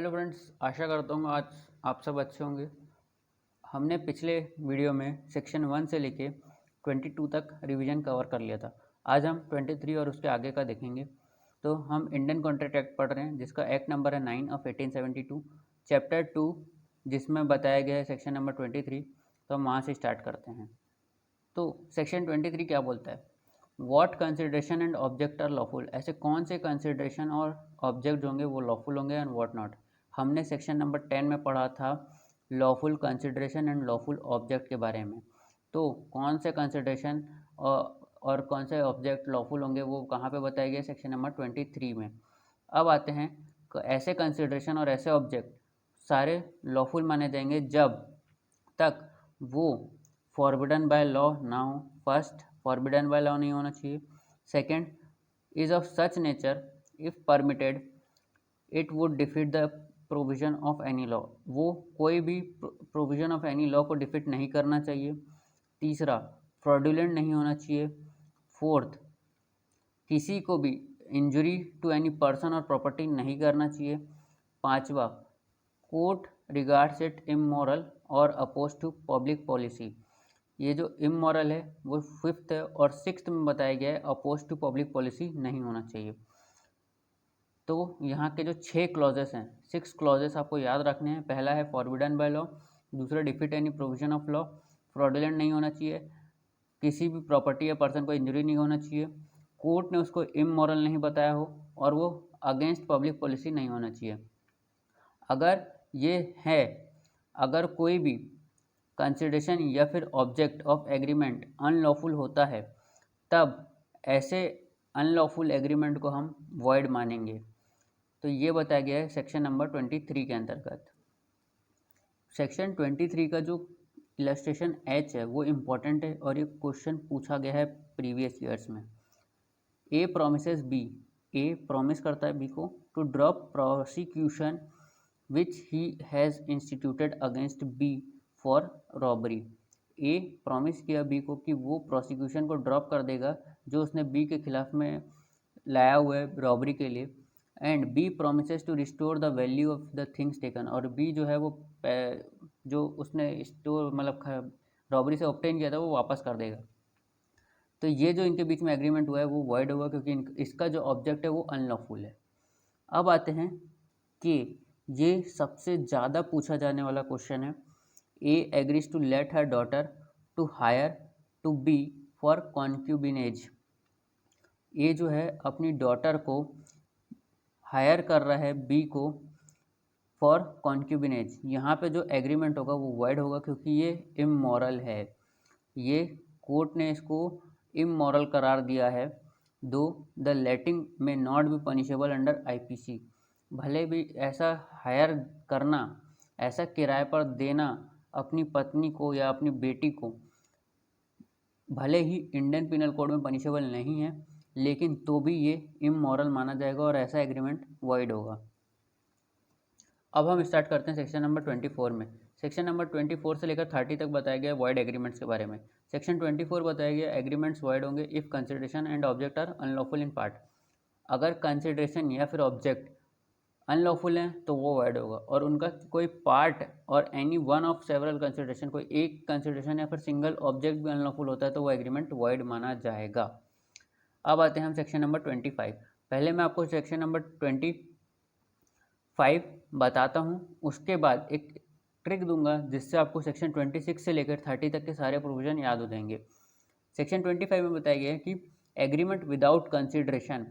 Hello friends, आशा करता हूँ आज आप सब अच्छे होंगे। हमने पिछले वीडियो में सेक्शन 1 से लेके 22 तक रिवीजन कवर कर लिया था। आज हम 23 और उसके आगे का देखेंगे। तो हम इंडियन कॉन्ट्रैक्ट एक्ट पढ़ रहे हैं, जिसका एक्ट नंबर है 9 ऑफ 1872, चैप्टर 2 जिसमें बताया गया है सेक्शन नंबर 23। तो हम वहाँ से स्टार्ट करते हैं। तो सेक्शन 23 क्या बोलता है? What consideration and object are lawful. ऐसे कौन से कंसिडरेशन और ऑब्जेक्ट होंगे वो लॉफुल होंगे एंड वॉट नॉट। हमने सेक्शन नंबर 10 में पढ़ा था lawful consideration and lawful object के बारे में। तो कौन से कंसिडरेशन और कौन से ऑब्जेक्ट लॉफुल होंगे वो कहाँ पे बताए गए? सेक्शन नंबर 23 में। अब आते हैं ऐसे कंसिडरेशन और ऐसे ऑब्जेक्ट सारे लॉफुल माने जाएंगे जब तक वो फॉरबिडन बाय लॉ ना हो। फर्स्ट, फॉरबिडन बाय लॉ नहीं होना चाहिए। Second, is of such nature if permitted it would defeat the provision of any law. वो कोई भी प्रोविजन ऑफ एनी लॉ को डिफीट नहीं करना चाहिए। तीसरा, फ्रॉडुलेंट नहीं होना चाहिए। फोर्थ, किसी को भी इंजरी टू एनी पर्सन और प्रॉपर्टी नहीं करना चाहिए। पांचवा, कोर्ट रिगार्ड्स इट इमोरल और अपोज टू पब्लिक पॉलिसी। ये जो इमोरल है वो फिफ्थ है, और सिक्स्थ में बताया गया है अपोज टू पब्लिक पॉलिसी नहीं होना चाहिए। तो यहाँ के जो 6 क्लॉजेस हैं, 6 क्लॉजेस आपको याद रखने हैं। पहला है फॉरबिडन बाय लॉ, दूसरा defeat any provision of law, fraudulent नहीं होना चाहिए, किसी भी प्रॉपर्टी या पर्सन को इंजरी नहीं होना चाहिए, कोर्ट ने उसको इमोरल नहीं बताया हो, और वो अगेंस्ट पब्लिक पॉलिसी नहीं होना चाहिए। अगर ये है, अगर कोई भी कंसिडरेशन या फिर ऑब्जेक्ट ऑफ एग्रीमेंट अनलॉफुल होता है, तब ऐसे अनलॉफुल एग्रीमेंट को हम वॉइड मानेंगे। तो ये बताया गया है सेक्शन नंबर 23 के अंतर्गत। सेक्शन 23 का जो इलस्ट्रेशन एच है वो इम्पॉर्टेंट है, और ये क्वेश्चन पूछा गया है प्रीवियस ईयर्स में। A promises B, A promise करता है बी को to drop prosecution which he has instituted against B for robbery. A promise किया बी को कि वो प्रोसिक्यूशन को ड्रॉप कर देगा जो उसने बी के खिलाफ में लाया हुआ है रॉबरी के लिए। And B promises to restore the value of the things taken, और बी जो है वो जो उसने स्टोर मतलब रॉबरी से ऑब्टेन किया था वो वापस कर देगा। तो ये जो इनके बीच में एग्रीमेंट हुआ है वो वॉइड होगा, क्योंकि इसका जो ऑब्जेक्ट है वो अनलॉफुल है। अब आते हैं कि ये सबसे ज़्यादा पूछा जाने वाला क्वेश्चन है। A agrees to let her daughter to hire to be for concubinage. A जो है अपनी डॉटर को हायर कर रहा है बी को फॉर कॉन्क्यूबिनेज। यहाँ पे जो एग्रीमेंट होगा वो वॉइड होगा, क्योंकि ये इमोरल है। ये कोर्ट ने इसको इमोरल करार दिया है। दो द लेटिंग में not be punishable under IPC. भले भी ऐसा हायर करना, ऐसा किराए पर देना अपनी पत्नी को या अपनी बेटी को, भले ही इंडियन पिनल कोड में पनिशेबल नहीं है, लेकिन तो भी ये इमोरल माना जाएगा और ऐसा एग्रीमेंट वॉइड होगा। अब हम स्टार्ट करते हैं सेक्शन नंबर 24 में। सेक्शन नंबर 24 से लेकर 30 तक बताया गया वॉइड एग्रीमेंट्स के बारे में। सेक्शन 24 बताया गया एग्रीमेंट्स वॉइड होंगे if consideration and object are unlawful in part. अगर कंसिडरेशन या फिर ऑब्जेक्ट अनलॉफुल है तो वो वॉइड होगा, और उनका कोई पार्ट और any one of several consideration, कोई एक कंसिडरेशन या फिर सिंगल ऑब्जेक्ट भी अनलॉफुल होता है तो वो एग्रीमेंट वॉइड माना जाएगा। अब आते हैं हम सेक्शन नंबर 25। पहले मैं आपको सेक्शन नंबर 25 बताता हूँ, उसके बाद एक ट्रिक दूंगा जिससे आपको सेक्शन 26 से लेकर 30 तक के सारे प्रोविजन याद हो जाएंगे। सेक्शन 25 में बताया गया है कि एग्रीमेंट विदाउट कंसिडरेशन,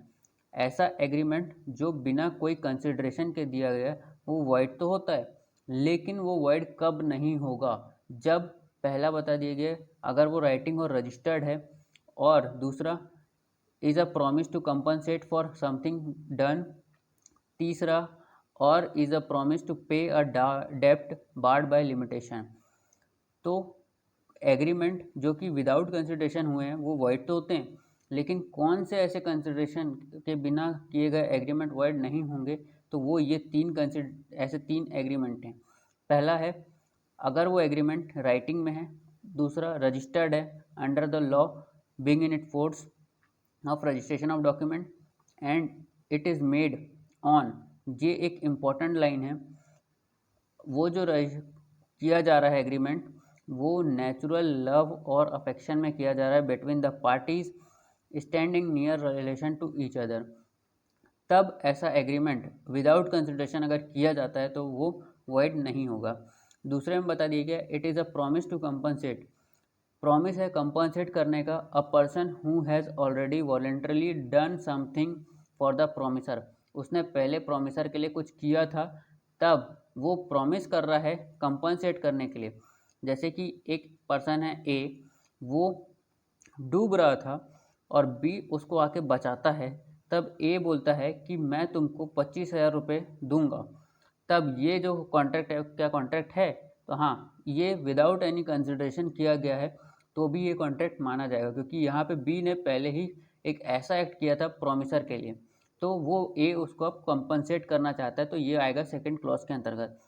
ऐसा एग्रीमेंट जो बिना कोई कंसिडरेशन के दिया गया वो वॉइड तो होता है, लेकिन वो वॉइड कब नहीं होगा? जब पहला बता दिया गया अगर वो राइटिंग और रजिस्टर्ड है, और दूसरा is a promise to compensate for something done, तीसरा और is a promise to pay a डेप्ट बार्ड बाय लिमिटेशन। तो एग्रीमेंट जो कि विदाउट कंसिडरेशन हुए हैं वो वॉइड तो होते हैं, लेकिन कौन से ऐसे कंसिडरेशन के बिना किए गए एग्रीमेंट वॉइड नहीं होंगे? तो वो ये ऐसे तीन एग्रीमेंट हैं। पहला है अगर वो एग्रीमेंट राइटिंग में है, दूसरा रजिस्टर्ड है under the law being in it force of registration of document, and it is made on ये एक इम्पॉर्टेंट लाइन है। वो जो किया जा रहा है एग्रीमेंट, वो नेचुरल लव और अफेक्शन में किया जा रहा है between the parties standing near relation to each other. तब ऐसा एग्रीमेंट विदाउट कंसिडरेशन अगर किया जाता है तो वो वॉइड नहीं होगा। दूसरे में बता दिया गया it is a promise to compensate. Promise है कंपनसेट करने का a person who has already voluntarily done something for the promisor. उसने पहले प्रोमिसर के लिए कुछ किया था, तब वो प्रॉमिस कर रहा है कंपनसेट करने के लिए। जैसे कि एक पर्सन है ए, वो डूब रहा था और बी उसको आके बचाता है, तब ए बोलता है कि मैं तुमको 25,000 रुपये दूंगा। तब ये जो कॉन्ट्रैक्ट है, क्या कॉन्ट्रैक्ट है? तो हाँ, ये विदाउट एनी कंसिडरेशन किया गया है तो भी ये कॉन्ट्रैक्ट माना जाएगा, क्योंकि यहाँ पे बी ने पहले ही एक ऐसा एक्ट किया था प्रोमिसर के लिए, तो वो ए उसको अब कंपनसेट करना चाहता है, तो ये आएगा सेकंड क्लॉज के अंतर्गत।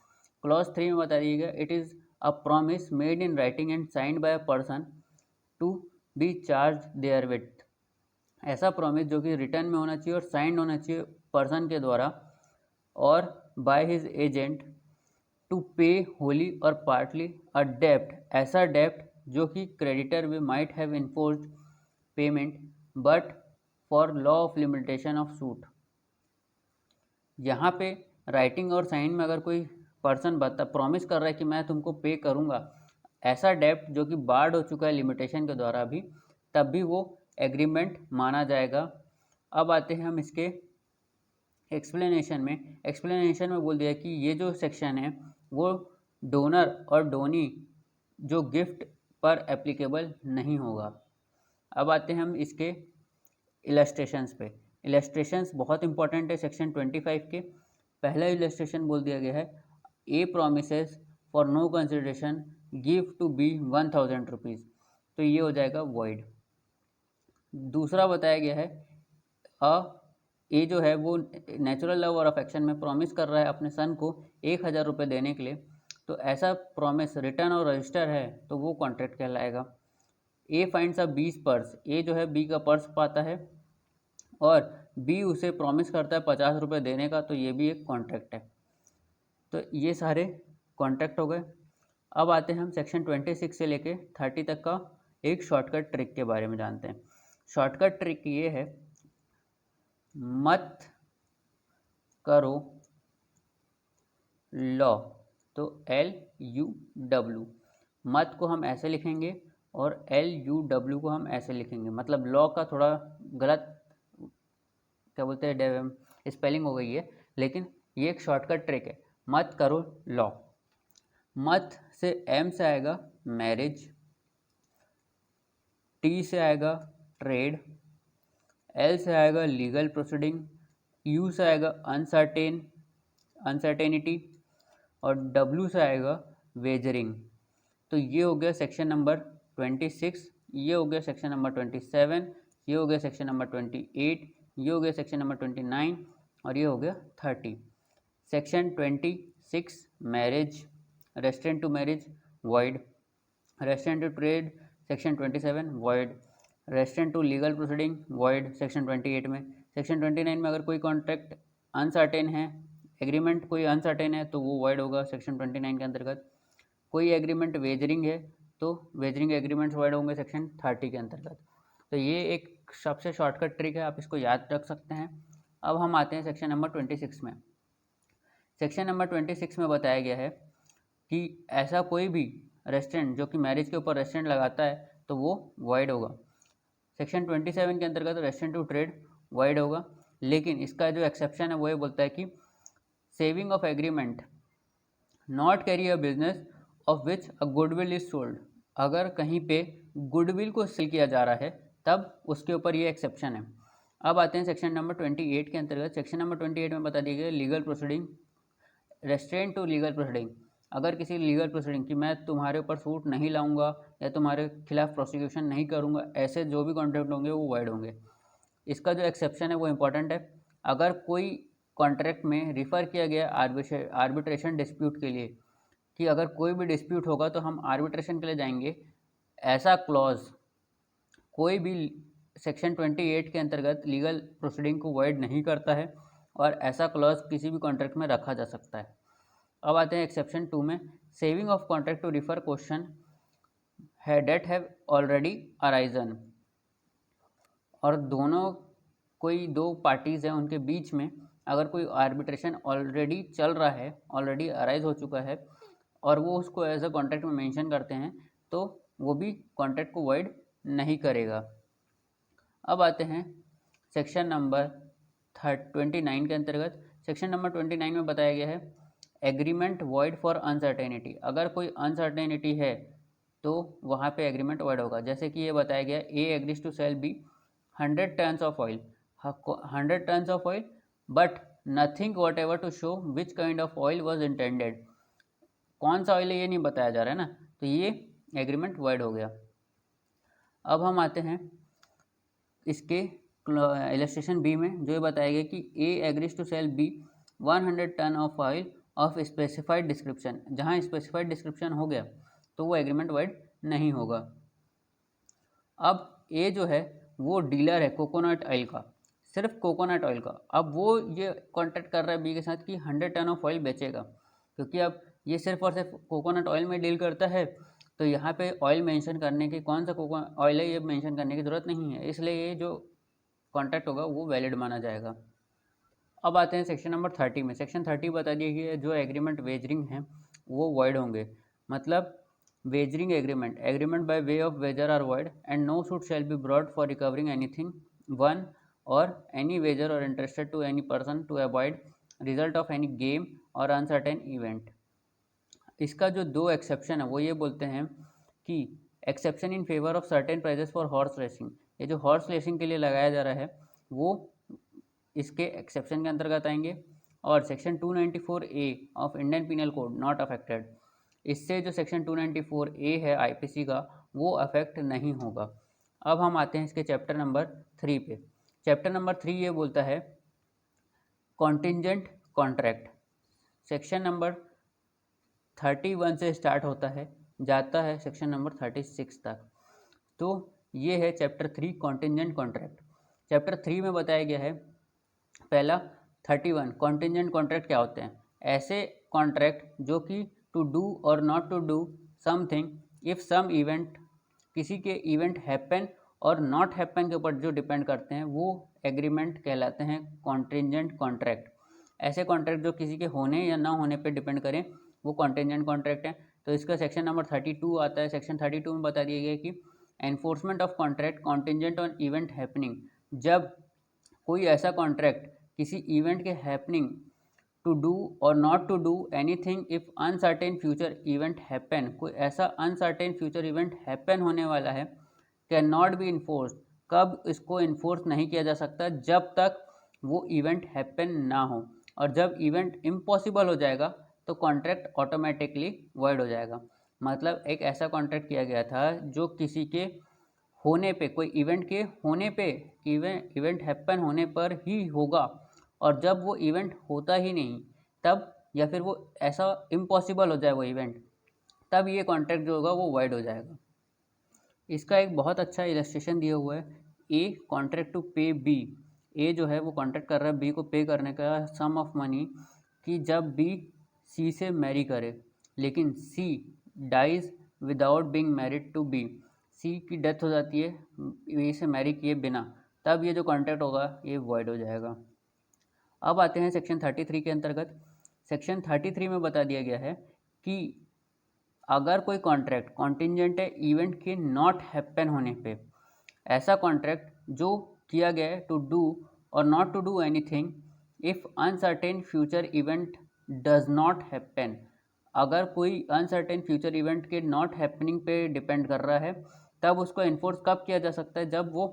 क्लॉज 3 में बता दिया गया it is a promise made in writing and signed by a person to be charged therewith. ऐसा प्रॉमिस जो कि रिटर्न में होना चाहिए और साइंड होना चाहिए पर्सन के द्वारा और बाय हिज एजेंट टू पे होली और पार्टली अ डेप्ट। ऐसा डेप्ट जो कि creditor way might have enforced payment but for law of limitation of suit. यहाँ पे राइटिंग और साइन में अगर कोई पर्सन प्रॉमिस कर रहा है कि मैं तुमको पे करूँगा, ऐसा डेप्ट जो कि बार्ड हो चुका है लिमिटेशन के द्वारा भी, तब भी वो एग्रीमेंट माना जाएगा। अब आते हैं हम इसके एक्सप्लेनेशन में बोल दिया कि ये जो सेक्शन है वो डोनर और डोनी जो गिफ्ट पर एप्लीकेबल नहीं होगा। अब आते हैं हम इसके इलस्ट्रेशंस पे। इलस्ट्रेशंस बहुत इंपॉर्टेंट है सेक्शन 25 के। पहला इलस्ट्रेशन बोल दिया गया है A promises for no consideration give to be 1000 rupees, तो ये हो जाएगा वॉइड। दूसरा बताया गया है ए जो है वो नेचुरल लव और अफेक्शन में प्रॉमिस कर रहा है अपने सन को 1000 रुपये देने के लिए, तो ऐसा प्रॉमिस रिटर्न और रजिस्टर है तो वो कॉन्ट्रैक्ट कहलाएगा। ए फाइंड्स अ बीस पर्स, ए जो है बी का पर्स पाता है और बी उसे प्रॉमिस करता है 50 रुपये देने का, तो ये भी एक कॉन्ट्रैक्ट है। तो ये सारे कॉन्ट्रैक्ट हो गए। अब आते हैं हम सेक्शन 26 से लेके 30 तक का एक शॉर्टकट ट्रिक के बारे में जानते हैं। शॉर्टकट ट्रिक ये है, मत करो लॉ, तो LUW, मत को हम ऐसे लिखेंगे और LUW को हम ऐसे लिखेंगे। मतलब लॉ का थोड़ा गलत क्या बोलते हैं स्पेलिंग हो गई है, लेकिन ये एक शॉर्टकट ट्रिक है। मत करो लॉ, मत से M से आएगा मैरिज, T से आएगा ट्रेड, L से आएगा लीगल प्रोसीडिंग, U से आएगा अनसर्टेनिटी और W से आएगा वेजरिंग। तो ये हो गया सेक्शन नंबर 26, ये हो गया सेक्शन नंबर 27, ये हो गया सेक्शन नंबर 28, ये हो गया सेक्शन नंबर 29 और ये हो गया 30। Section 26 marriage, restraint to marriage void, restraint to trade section 27 void, restraint to legal proceeding void section 28 में। सेक्शन 29 में अगर कोई कॉन्ट्रैक्ट अनसर्टेन है, एग्रीमेंट कोई अनसर्टेन है तो वो वॉइड होगा सेक्शन 29 के अंतर्गत। कोई एग्रीमेंट वेजरिंग है तो वेजरिंग एग्रीमेंट्स वॉइड होंगे सेक्शन 30 के अंतर्गत। तो ये एक सबसे शॉर्टकट ट्रिक है, आप इसको याद रख सकते हैं। अब हम आते हैं सेक्शन नंबर 26 में। सेक्शन नंबर 26 में बताया गया है कि ऐसा कोई भी रेस्टोरेंट जो कि मैरिज के ऊपर रेस्टोरेंट लगाता है तो वो वॉइड होगा। सेक्शन 27 के अंतर्गत रेस्टोरेंट टू ट्रेड वॉइड होगा, लेकिन इसका जो एक्सेप्शन है वो ये बोलता है कि saving of agreement not carry a business of which a goodwill is sold. अगर कहीं पे गुडविल को सेल किया जा रहा है तब उसके ऊपर ये एक्सेप्शन है। अब आते हैं सेक्शन नंबर 28 के अंतर्गत। सेक्शन नंबर 28 में बता दिया गया legal proceeding, restraint to legal proceeding. अगर किसी लीगल प्रोसीडिंग कि मैं तुम्हारे ऊपर सूट नहीं लाऊंगा या तुम्हारे खिलाफ प्रोसिक्यूशन नहीं करूंगा, ऐसे जो भी कॉन्ट्रैक्ट होंगे वो वाइड होंगे। इसका जो एक्सेप्शन है वो इम्पोर्टेंट है। अगर कोई कॉन्ट्रैक्ट में रिफ़र किया गया आर्बिट्रेशन डिस्प्यूट के लिए कि अगर कोई भी डिस्प्यूट होगा तो हम आर्बिट्रेशन के लिए जाएंगे, ऐसा क्लॉज कोई भी सेक्शन 28 के अंतर्गत लीगल प्रोसीडिंग को वॉइड नहीं करता है। और ऐसा क्लॉज किसी भी कॉन्ट्रैक्ट में रखा जा सकता है। अब आते हैं एक्सेप्शन 2 में, saving of contract to refer question that have already arisen. और दोनों कोई दो पार्टीज़ हैं, उनके बीच में अगर कोई आर्बिट्रेशन ऑलरेडी चल रहा है, ऑलरेडी अराइज हो चुका है, और वो उसको एज अ कॉन्ट्रैक्ट में मेंशन करते हैं, तो वो भी कॉन्ट्रैक्ट को वॉइड नहीं करेगा। अब आते हैं सेक्शन नंबर 29 के अंतर्गत। सेक्शन नंबर 29 में बताया गया है एग्रीमेंट वॉइड फॉर अनसर्टेनिटी। अगर कोई अनसर्टेनिटी है तो वहाँ पे एग्रीमेंट वॉइड होगा। जैसे कि ये बताया गया A agrees to sell B 100 tons of oil, 100 tons of oil but nothing whatever to show which kind of oil was intended. कौन सा ऑयल है ये नहीं बताया जा रहा है ना, तो ये एग्रीमेंट वॉइड हो गया। अब हम आते हैं इसके इलस्ट्रेशन बी में, जो ये बताया गया कि A agrees to sell B 100 ton of oil of specified description. जहाँ स्पेसिफाइड डिस्क्रिप्शन हो गया तो वो एग्रीमेंट वाइड नहीं होगा। अब ए जो है वो डीलर है कोकोनट ऑयल का, सिर्फ कोकोनट ऑयल का। अब वो ये कॉन्ट्रैक्ट कर रहा है बी के साथ कि 100 टन ऑफ ऑयल बेचेगा, क्योंकि अब ये सिर्फ और सिर्फ कोकोनट ऑयल में डील करता है, तो यहाँ पे ऑयल मेंशन करने की, कौन सा कोकोनट ऑयल है ये मेंशन करने की ज़रूरत नहीं है, इसलिए ये जो कॉन्ट्रैक्ट होगा वो वैलिड माना जाएगा। अब आते हैं सेक्शन नंबर 30 में। सेक्शन 30 बता दिया कि जो एग्रीमेंट वेजरिंग है वो वॉइड होंगे। मतलब wagering agreement, agreement by way of wager are void and no suit shall be brought for recovering anything won और एनी वेजर और interested to any person to avoid result of any game और uncertain event. इसका जो दो exception है वो ये बोलते हैं कि exception in favour of certain prizes for horse racing, ये जो हॉर्स रेसिंग के लिए लगाया जा रहा है वो इसके एक्सेप्शन के अंतर्गत आएंगे। और section 294A of Indian penal code not affected, इससे जो सेक्शन 294A है आईपीसी का वो अफेक्ट नहीं होगा। अब हम आते हैं इसके चैप्टर नंबर 3 पे। चैप्टर नंबर 3 ये बोलता है कॉन्टिंजेंट कॉन्ट्रैक्ट। सेक्शन नंबर 31 से स्टार्ट होता है, जाता है सेक्शन नंबर 36 तक। तो ये है चैप्टर 3 कॉन्टिंजेंट कॉन्ट्रैक्ट। चैप्टर 3 में बताया गया है पहला 31 कॉन्टिंजेंट कॉन्ट्रैक्ट क्या होते हैं। ऐसे कॉन्ट्रैक्ट जो कि टू डू और not to do something if some event, किसी के इवेंट हैपन और नॉट हैपन के ऊपर जो डिपेंड करते हैं वो एग्रीमेंट कहलाते हैं कॉन्टिंजेंट कॉन्ट्रैक्ट। ऐसे कॉन्ट्रैक्ट जो किसी के होने या ना होने पे डिपेंड करें वो कॉन्टिंजेंट कॉन्ट्रैक्ट है। तो इसका सेक्शन नंबर 32 आता है। सेक्शन 32 में बता दिया गया कि enforcement of contract contingent on event happening, जब कोई ऐसा कॉन्ट्रैक्ट किसी इवेंट के हैपनिंग टू डू और not to do anything if uncertain future event happen, कोई ऐसा अनसर्टेन फ्यूचर इवेंट हैपन होने वाला है, कैन नॉट बी इन्फोर्स, कब इसको इन्फोर्स नहीं किया जा सकता, जब तक वो इवेंट हैपन ना हो। और जब इवेंट इम्पॉसिबल हो जाएगा तो कॉन्ट्रैक्ट ऑटोमेटिकली वॉइड हो जाएगा। मतलब एक ऐसा कॉन्ट्रैक्ट किया गया था जो किसी के होने पे, कोई इवेंट के होने पे, इवेंट हैपन होने पर ही होगा, और जब वो इवेंट होता ही नहीं तब, या फिर वो ऐसा इम्पॉसिबल हो जाए वो इवेंट, तब ये कॉन्ट्रैक्ट जो होगा वो वॉइड हो जाएगा। इसका एक बहुत अच्छा इलस्ट्रेशन दिया हुआ है, a contract to pay B. ए जो है वो कॉन्ट्रैक्ट कर रहा है बी को पे करने का सम ऑफ मनी, कि जब बी सी से मैरी करे लेकिन C dies without being married to B, C की डेथ हो जाती है बी से मैरी किए बिना, तब ये जो कॉन्ट्रैक्ट होगा ये वॉइड हो जाएगा। अब आते हैं सेक्शन 33 के अंतर्गत। सेक्शन 33 में बता दिया गया है कि अगर कोई कॉन्ट्रैक्ट कॉन्टिंजेंट है इवेंट के नॉट हैपन होने पे, ऐसा कॉन्ट्रैक्ट जो किया गया है टू डू और not to do anything if uncertain future event does not happen, अगर कोई अनसर्टेन फ्यूचर इवेंट के नॉट हैपनिंग पे डिपेंड कर रहा है, तब उसको इन्फोर्स कब किया जा सकता है, जब वो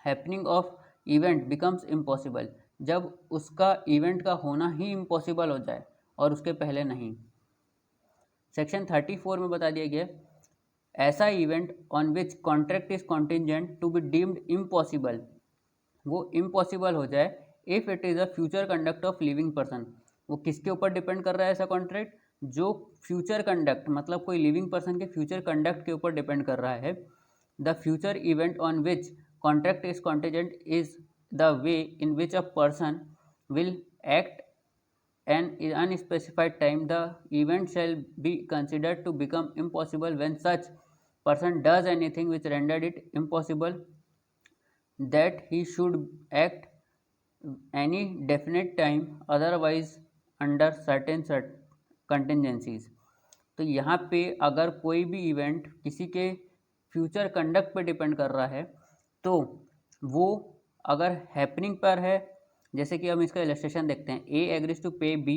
happening of event becomes impossible, जब उसका इवेंट का होना ही इम्पॉसिबल हो जाए और उसके पहले नहीं। सेक्शन 34 में बता दिया गया ऐसा event on which contract is contingent to be deemed impossible, वो इम्पॉसिबल हो जाए if it is a future conduct of living person. वो किसके ऊपर डिपेंड कर रहा है ऐसा कॉन्ट्रैक्ट, जो फ्यूचर कंडक्ट, मतलब कोई लिविंग पर्सन के फ्यूचर कंडक्ट के ऊपर डिपेंड कर रहा है। The future event on which contract is contingent is the way in which a person will act an unspecified time, the event shall be considered to become impossible when such person does anything which rendered it impossible that he should act any definite time otherwise under certain contingencies। तो यहाँ पे अगर कोई भी event किसी के future conduct पे depend कर रहा है तो वो अगर हैपनिंग पर है, जैसे कि हम इसका इलस्ट्रेशन देखते हैं, A agrees to pay B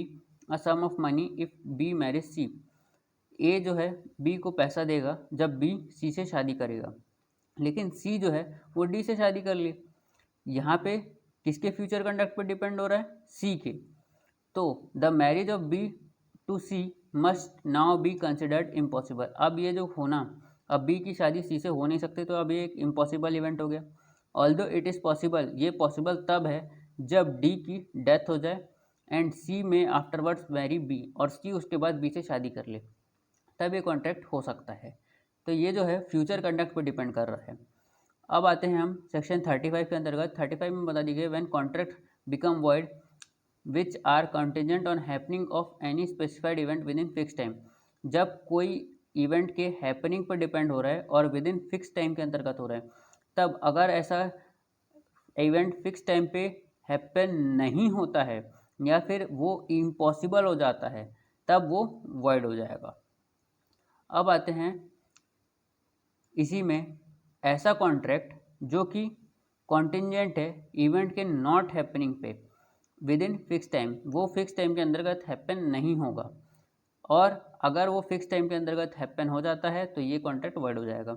a sum of money if B marriage C. A जो है बी को पैसा देगा जब बी सी से शादी करेगा, लेकिन सी जो है वो डी से शादी कर ली। यहाँ पे किसके फ्यूचर कंडक्ट पे डिपेंड हो रहा है? सी के। तो the marriage of B to C must now be considered impossible. अब ये जो होना, अब बी की शादी सी से हो नहीं सकती, तो अब ये एक इम्पॉसिबल इवेंट हो गया। ऑल्दो इट इज़ पॉसिबल, ये पॉसिबल तब है जब डी की डेथ हो जाए एंड सी में आफ्टरवर्ड्स मैरी बी, और सी उसके बाद बी से शादी कर ले, तब ये कॉन्ट्रैक्ट हो सकता है। तो ये जो है फ्यूचर कंडक्ट पे डिपेंड कर रहा है। अब आते हैं हम सेक्शन 35 के अंतर्गत। 35 में बता दी गई when contract become void which are contingent on happening of any specified event within fix time. जब कोई इवेंट के हैपनिंग पर डिपेंड हो रहा है और विद इन फिक्स टाइम के अंतर्गत हो रहा है, तब अगर ऐसा इवेंट फिक्स टाइम पे हैपन नहीं होता है या फिर वो इम्पॉसिबल हो जाता है, तब वो वॉइड हो जाएगा। अब आते हैं इसी में ऐसा कॉन्ट्रैक्ट जो कि कॉन्टिजेंट है इवेंट के नॉट हैपनिंग पे विद इन फिक्स टाइम, वो फिक्स टाइम के अंतर्गत हैपन नहीं होगा, और अगर वो फिक्स टाइम के अंतर्गत हैपन हो जाता है तो ये कॉन्ट्रैक्ट वॉइड हो जाएगा।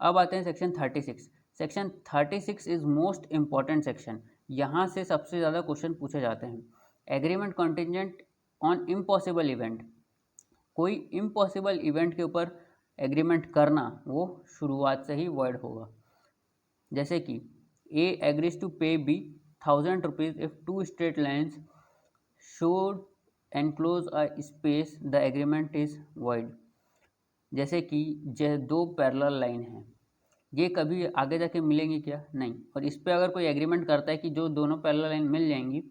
अब आते हैं section 36। Section 36 is most important section. यहाँ से सबसे ज़्यादा क्वेश्चन पूछे जाते हैं। Agreement contingent on impossible event, कोई इम्पॉसिबल इवेंट के ऊपर एग्रीमेंट करना वो शुरुआत से ही वॉइड होगा। जैसे कि A agrees to pay B 1000 rupees if two straight lines should enclose a space, the agreement is void. जैसे कि दो पैरेलल लाइन हैं, ये कभी आगे जाके मिलेंगी क्या? नहीं। और इस पर अगर कोई एग्रीमेंट करता है कि जो दोनों पैरेलल लाइन मिल जाएंगी,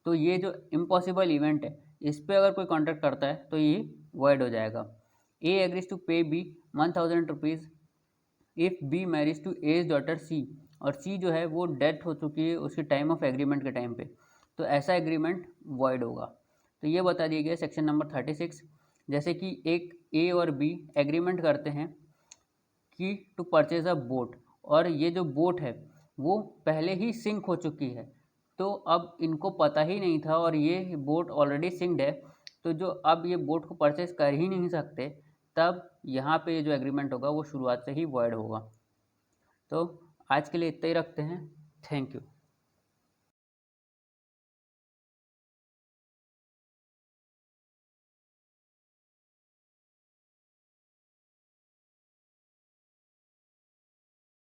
तो ये जो इम्पॉसिबल इवेंट है इस पर अगर कोई कॉन्ट्रैक्ट करता है तो ये वॉइड हो जाएगा। A agrees to pay B 1000 rupees if B marriage to A's daughter C, और सी जो है वो डेथ हो चुकी है उसके टाइम ऑफ एग्रीमेंट के टाइम पे, तो ऐसा एग्रीमेंट वॉइड होगा। तो ये बता दिया गया सेक्शन नंबर 36। जैसे कि एक ए और बी एग्रीमेंट करते हैं कि टू परचेज अ बोट, और ये जो बोट है वो पहले ही सिंक हो चुकी है, तो अब इनको पता ही नहीं था और ये बोट ऑलरेडी सिंक्ड है, तो जो अब ये बोट को परचेज कर ही नहीं सकते, तब यहाँ पे जो एग्रीमेंट होगा वो शुरुआत से ही वॉइड होगा। तो आज के लिए इतना ही रखते हैं। Thank you.